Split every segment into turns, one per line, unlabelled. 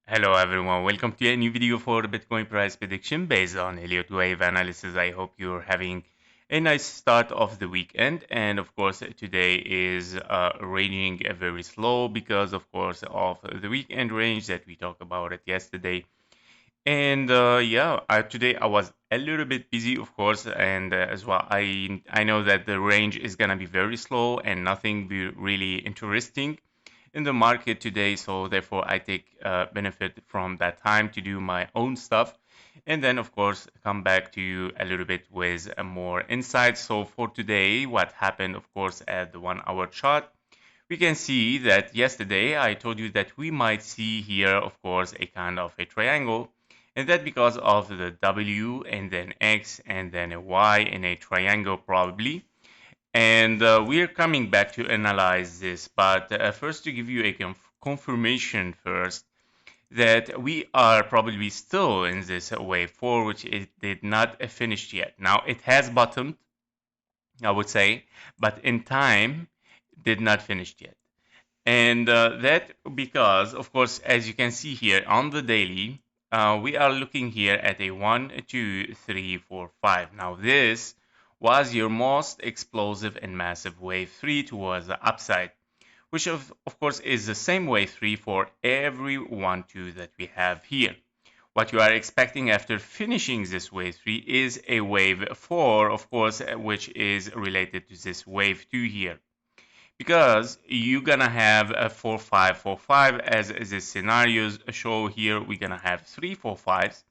Hello everyone, welcome to a new video for the Bitcoin price prediction based on Elliott wave analysis. I hope you're having a nice start of the weekend, and of course today is ranging very slow because of course of the weekend range that we talked about it yesterday. And today I was a little bit busy, of course, and as well I know that the range is gonna be very slow and nothing be really interesting in the market today, so therefore I take benefit from that time to do my own stuff, and then of course come back to you a little bit with more insights. So for today, what happened, of course, at the 1 hour chart, we can see that yesterday I told you that we might see here, of course, a kind of a triangle, and that because of the W and then X and then a Y in a triangle probably. And we're coming back to analyze this, but first to give you a confirmation first that we are probably still in this wave 4, which it did not finish yet. Now it has bottomed, I would say, but in time did not finish yet. And that because, of course, as you can see here on the daily, we are looking here at a 1, 2, 3, 4, 5. Now this was your most explosive and massive wave 3 towards the upside, which of course is the same wave 3 for every 1, 2 that we have here. What you are expecting after finishing this wave 3 is a wave 4, of course, which is related to this wave 2 here, because you're gonna have a 4-5-4-5 as the scenarios show here. We're gonna have 3-4-5s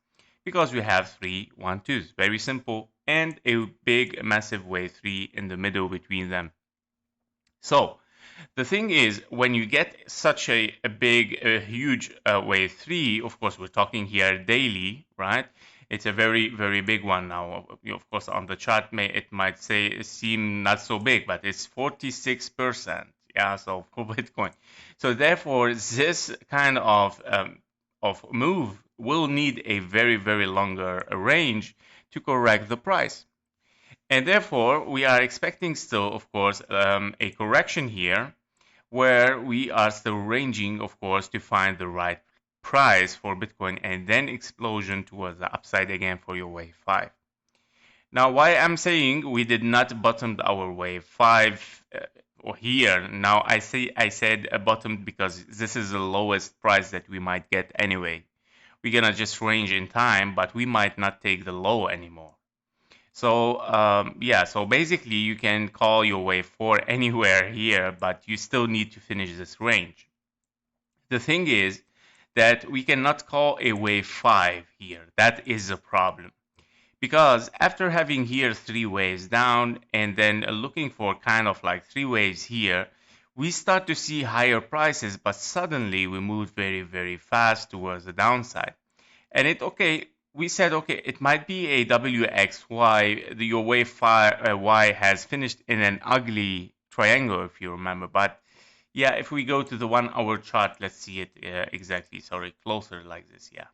because we have 3-1-2s. Very simple, and a big massive wave 3 in the middle between them. So the thing is, when you get such a big, huge wave 3, of course, we're talking here daily, right? It's a very, very big one now. Of course, on the chart, it might seem not so big, but it's 46%. Yeah, so for Bitcoin. So therefore, this kind of move will need a very, very longer range to correct the price. And therefore, we are expecting still, of course, a correction here where we are still ranging, of course, to find the right price for Bitcoin and then explosion towards the upside again for your wave 5. Now, why I'm saying we did not bottom our wave 5 or here. Now, I said bottom because this is the lowest price that we might get anyway. We're gonna just range in time, but we might not take the low anymore. So so basically you can call your wave 4 anywhere here, but you still need to finish this range. The thing is that we cannot call a wave 5 here. That is a problem. Because after having here 3 waves down and then looking for kind of like 3 waves here, we start to see higher prices, but suddenly we move very, very fast towards the downside. And we said, okay, it might be a WXY. Your wave Y has finished in an ugly triangle, if you remember. But yeah, if we go to the 1 hour chart, let's see it exactly. Sorry, closer like this. Yeah.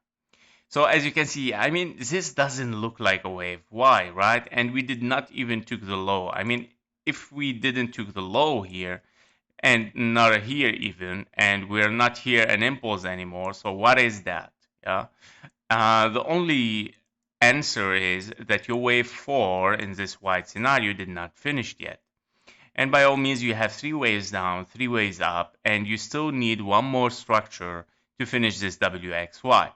So as you can see, I mean, this doesn't look like a wave Y, right? And we did not even took the low. I mean, if we didn't took the low here and not here even, and we're not here an impulse anymore. So what is that? Yeah. The only answer is that your wave 4 in this wide scenario did not finish yet. And by all means, you have 3 waves down, 3 waves up, and you still need one more structure to finish this WXY.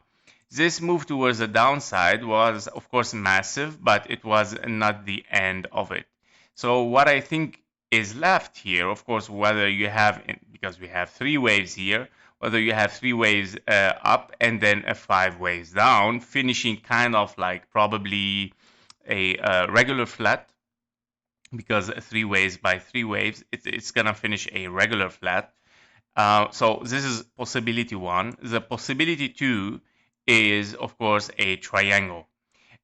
This move towards the downside was, of course, massive, but it was not the end of it. So what I think is left here, of course, whether you have, because we have 3 waves here, whether you have 3 waves up and then 5 waves down, finishing kind of like probably a regular flat, because 3 waves by 3 waves, it's gonna finish a regular flat. So this is possibility 1. The possibility 2 is, of course, a triangle.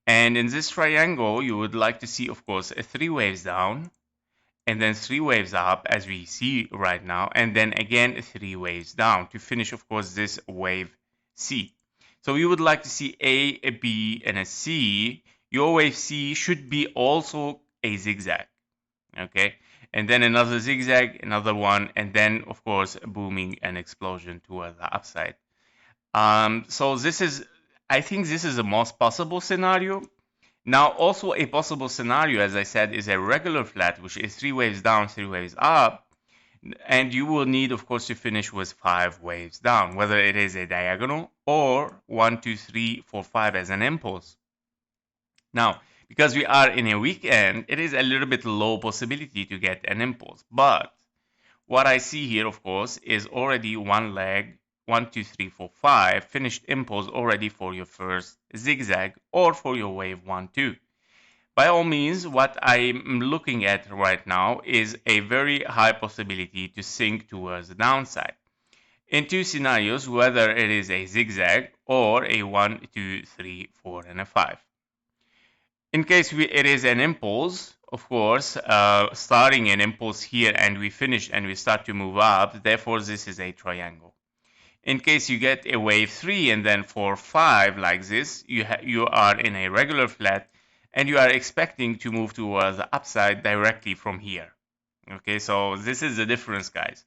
And in this triangle, you would like to see, of course, 3 waves down, and then 3 waves up, as we see right now, and then again 3 waves down to finish, of course, this wave C. So you would like to see A B, and a C. Your wave C should be also a zigzag, okay? And then another zigzag, another one, and then, of course, booming and explosion towards the upside. So I think this is the most possible scenario. Now, also a possible scenario, as I said, is a regular flat, which is 3 waves down, 3 waves up. And you will need, of course, to finish with 5 waves down, whether it is a diagonal or 1, 2, 3, 4, 5 as an impulse. Now, because we are in a weekend, it is a little bit low possibility to get an impulse. But what I see here, of course, is already one leg, 1, 2, 3, 4, 5, finished impulse already for your first zigzag or for your wave 1, 2. By all means, what I'm looking at right now is a very high possibility to sink towards the downside. In two scenarios, whether it is a zigzag or a 1, 2, 3, 4, and a 5. In case it is an impulse, of course, starting an impulse here and we finish and we start to move up, therefore this is a triangle. In case you get a wave 3 and then 4, 5 like this, you are in a regular flat and you are expecting to move towards the upside directly from here. Okay, so this is the difference, guys.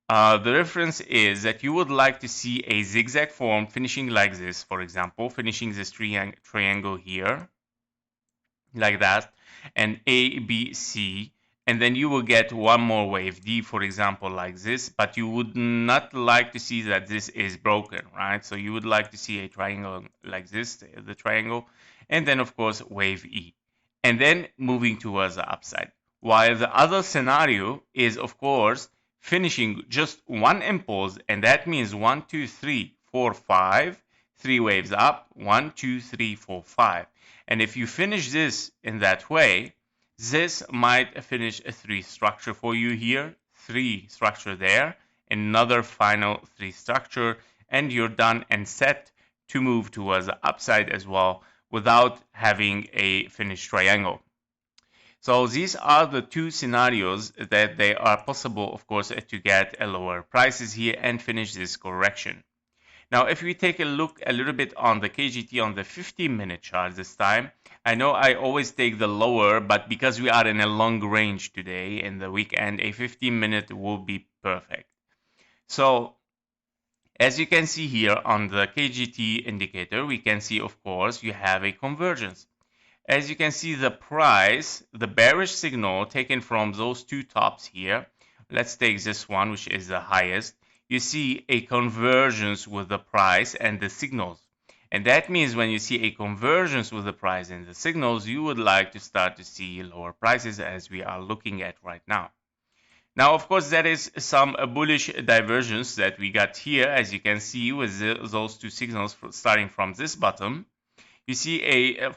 The difference is that you would like to see a zigzag form finishing like this, for example, finishing this triangle here, like that, and A, B, C, and then you will get one more wave, D, for example, like this, but you would not like to see that this is broken, right? So you would like to see a triangle like this, the triangle, and then, of course, wave E, and then moving towards the upside. While the other scenario is, of course, finishing just one impulse, and that means 1, 2, 3, 4, 5, 3 waves up, 1, 2, 3, 4, 5. And if you finish this in that way, this might finish a 3 structure for you here, 3 structure there, another final 3 structure, and you're done and set to move towards the upside as well without having a finished triangle. So these are the two scenarios that they are possible, of course, to get a lower prices here and finish this correction. Now, if we take a look a little bit on the KGT on the 15-minute chart this time, I know I always take the lower, but because we are in a long range today in the weekend, a 15-minute will be perfect. So, as you can see here on the KGT indicator, we can see, of course, you have a convergence. As you can see, the price, the bearish signal taken from those two tops here, let's take this one, which is the highest. You see a convergence with the price and the signals. And that means when you see a convergence with the price and the signals, you would like to start to see lower prices as we are looking at right now. Now, of course, there is some bullish divergence that we got here, as you can see with those two signals starting from this bottom. You see a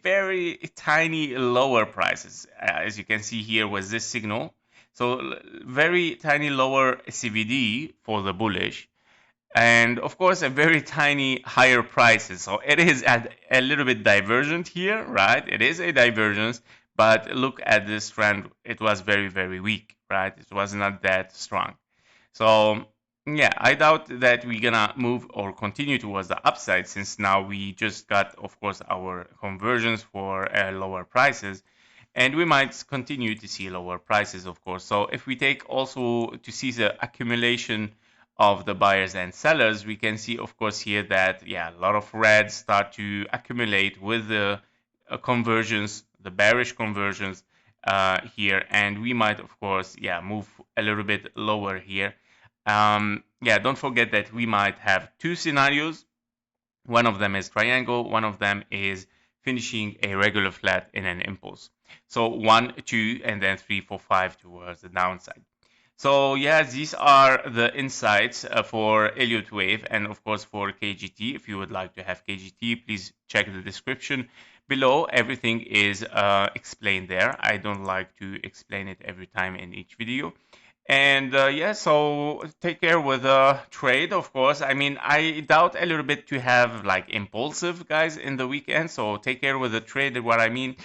very tiny lower prices, as you can see here with this signal. So very tiny lower CVD for the bullish, and of course a very tiny higher prices. So it is a little bit divergent here, right? It is a divergence, but look at this trend. It was very, very weak, right? It was not that strong. So yeah, I doubt that we're gonna move or continue towards the upside, since now we just got, of course, our conversions for lower prices, and we might continue to see lower prices, of course. So if we take also to see the accumulation of the buyers and sellers, we can see, of course, here that, yeah, a lot of reds start to accumulate with the conversions, the bearish conversions here, and we might, of course, yeah, move a little bit lower here. Yeah, don't forget that we might have two scenarios. One of them is triangle, one of them is finishing a regular flat in an impulse. So 1, 2, and then 3, 4, 5 towards the downside. So yeah, these are the insights for Elliott Wave, and of course for KGT. If you would like to have KGT, please check the description below. Everything is explained there. I don't like to explain it every time in each video. And yeah, so take care with the trade, of course. I mean, I doubt a little bit to have like impulsive guys in the weekend. So take care with the trade. What I mean,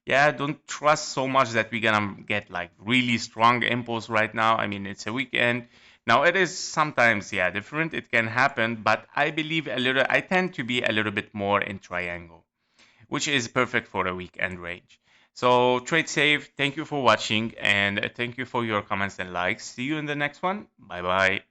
yeah, don't trust so much that we're gonna get like really strong impulse right now. I mean, it's a weekend. Now it is sometimes, yeah, different. It can happen, but I believe I tend to be a little bit more in triangle, which is perfect for a weekend range. So trade safe. Thank you for watching, and thank you for your comments and likes. See you in the next one. Bye bye.